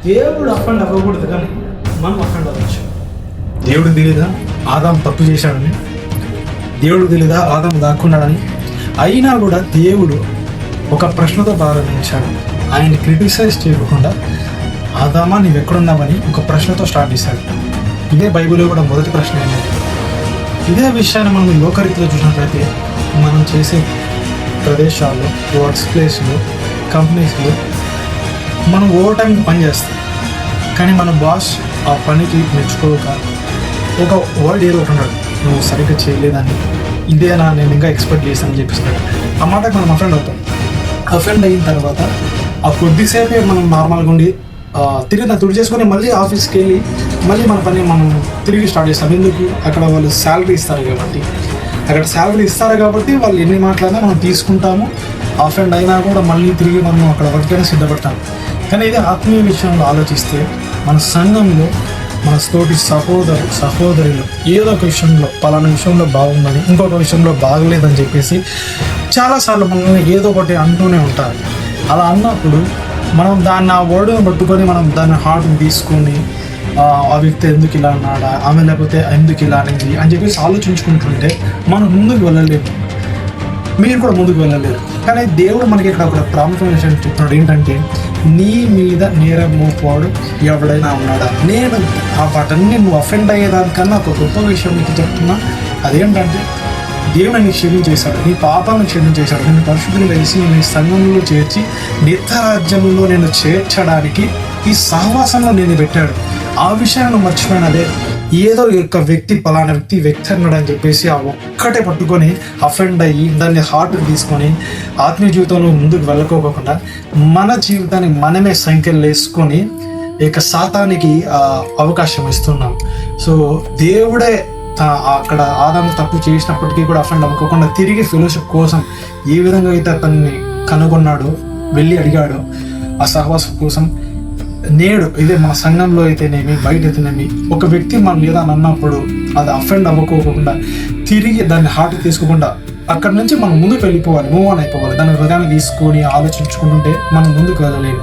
దేవుడు అఫెండ్ అవ్వకూడదు, కానీ మనం అఫెండ్ అవ్వచ్చు. దేవుడు తెలీదా ఆదాం తప్పు చేశాడని? దేవుడు తెలీదా ఆదాం దాక్కున్నాడని? అయినా కూడా దేవుడు ఒక ప్రశ్నతో ప్రారంభించాడు. ఆయన క్రిటిసైజ్ చేయకుండా ఆదామా నీవెక్కడున్నావని ఒక ప్రశ్నతో స్టార్ట్ చేశాడు. ఇదే బైబిల్లో కూడా మొదటి ప్రశ్న ఏంటంటే, ఇదే విషయాన్ని మనం లోకరీతిలో చూసినట్లయితే మనం చేసే ప్రదేశాల్లో, వర్క్స్ ప్లేస్లో, కంపెనీస్లో మనం ఓవర్ టైంకి పని చేస్తాం. కానీ మన బాస్ ఆ పనికి మెచ్చుకోక ఒక వర్డ్ ఏదో ఒకటి ఉన్నాడు, నువ్వు సరిగ్గా చేయలేదని, ఇదేనా నేను ఇంకా ఎక్స్పెక్ట్ చేశానని చెప్పిస్తాడు. ఆ మాటకు మనం అఫెండ్ అవుతాం. అఫెండ్ అయిన తర్వాత ఆ కొద్దిసేపే మనం నార్మల్గా ఉండి తిరిగి తుడి చేసుకొని మళ్ళీ ఆఫీస్కి వెళ్ళి మళ్ళీ మన పని మనం తిరిగి స్టార్ట్ చేస్తాం. ఎందుకు? అక్కడ వాళ్ళు శాలరీ ఇస్తారు కాబట్టి. అక్కడ శాలరీ ఇస్తారు కాబట్టి వాళ్ళు ఎన్ని మాట్లాడినా మనం తీసుకుంటాము. అఫెండ్ అయినా కూడా మళ్ళీ తిరిగి మనం అక్కడ వర్క్గానే సిద్ధపడతాము. కానీ ఇది ఆత్మీయ విషయంలో ఆలోచిస్తే మన సంఘంలో మన తోటి సహోదరులు ఏదో ఒక విషయంలో పలానా విషయంలో బాగుందని, ఇంకొక విషయంలో బాగలేదని చెప్పేసి చాలాసార్లు మనల్ని ఏదో ఒకటి అంటూనే ఉంటారు. అలా అన్నప్పుడు మనం దాన్ని ఆ వర్డ్ని పట్టుకొని మనం దాన్ని హార్ట్ని తీసుకొని ఆ వ్యక్తి ఎందుకు ఇలా అన్నాడా, ఆమె లేకపోతే ఎందుకు ఇలా అనేది అని చెప్పేసి ఆలోచించుకుంటుంటే మనం ముందుకు వెళ్ళలేము, మీరు కూడా ముందుకు వెళ్ళలేరు. కానీ దేవుడు మనకి ఇక్కడ ఒక ప్రాముఖ్యమైన విషయం చెప్తున్నాడు. ఏంటంటే, నీ మీద నేరం మోపువాడు ఎవడైనా ఉన్నాడా? నేను ఆ వాటన్ని నువ్వు అఫెండ్ అయ్యేదానికన్నా ఒక గొప్ప విషయం నీకు చెప్తున్నా. అదేంటంటే, దేవుడు నీకు క్షమించేశాడు, నీ పాపాలను క్షమించేశాడు, నేను పరిశుద్ధులు వేసి నీ సంఘంలో చేర్చి నిత్యరాజ్యంలో నేను చేర్చడానికి ఈ సహవాసంలో నేను పెట్టాడు. ఆ విషయాన్ని మర్చిపోయినదే ఏదో ఒక వ్యక్తి పలానా వ్యక్తి అన్నాడు అని చెప్పేసి ఆ ఒక్కటే పట్టుకొని అఫెండ్ అయ్యి దాన్ని హార్ట్కి తీసుకొని ఆత్మీయ జీవితంలో ముందుకు వెళ్ళకోకుండా మన జీవితాన్ని మనమే సంఖ్యలు వేసుకొని ఇక సాతానికి అవకాశం ఇస్తున్నాం. సో దేవుడే అక్కడ ఆదాము తప్పు చేసినప్పటికీ కూడా అఫెండ్ అవ్వకుండా తిరిగి ఫెలోషిప్ కోసం ఏ విధంగా అయితే అతన్ని కనుగొన్నాడో, వెళ్ళి అడిగాడో ఆ సహవాసం కోసం, నేడు ఇదే మన సంఘంలో అయితేనేమి బయట అయితేనేమి ఒక వ్యక్తి మనం ఏదైనా అన్నప్పుడు అది అఫెండ్ అవ్వకోకుండా తిరిగి దాన్ని హార్ట్ తీసుకోకుండా అక్కడ నుంచి మనం ముందుకు వెళ్ళిపోవాలి, మూవ్ ఆన్ అయిపోవాలి. దాన్ని హృదయాన్ని తీసుకొని ఆలోచించుకుంటుంటే మనం ముందుకు వెళ్ళలేము.